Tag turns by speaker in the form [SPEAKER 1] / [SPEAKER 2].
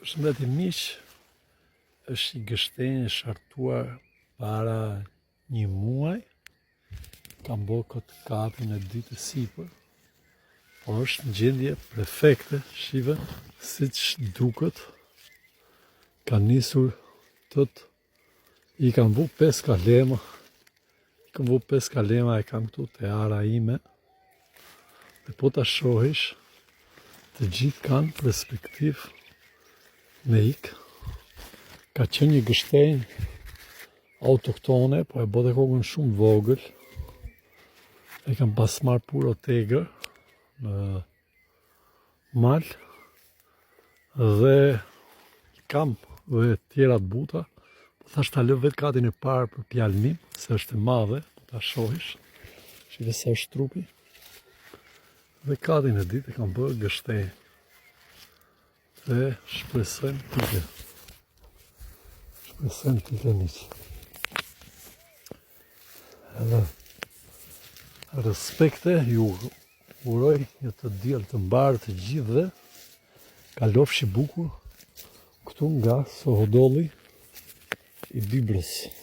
[SPEAKER 1] Përshëndetje miq, është i gështenjë shartuar para një muaj. Kam bërë këtë kapin e ditë sipër, por është në gjendje perfekte, shive, siç duket. Ka nisur tët, i kam vu 5 kalema, e kam këtu te ara ime, dhe po ta shohish, të gjithë kanë perspektiv me ikë. Ka qenë një gështenjë autoktone, po e bote kokën shumë vogël. E kam pas marrë puro tegër në mal, dhe kam dhe tjera të buta. Po thash ta lë vetë katin e parë për pjalmim, se është e madhe, po ta shohish. Shive sa është trupi. Dhe katin e ditë e kam bërë gështenjë. Dhe shpresojmë t'i miq. Edhe respekte, ju uroj një të diell të mbarë të gjithëve. Kalofshi bukur këtu nga Sohodolli i Bibrës.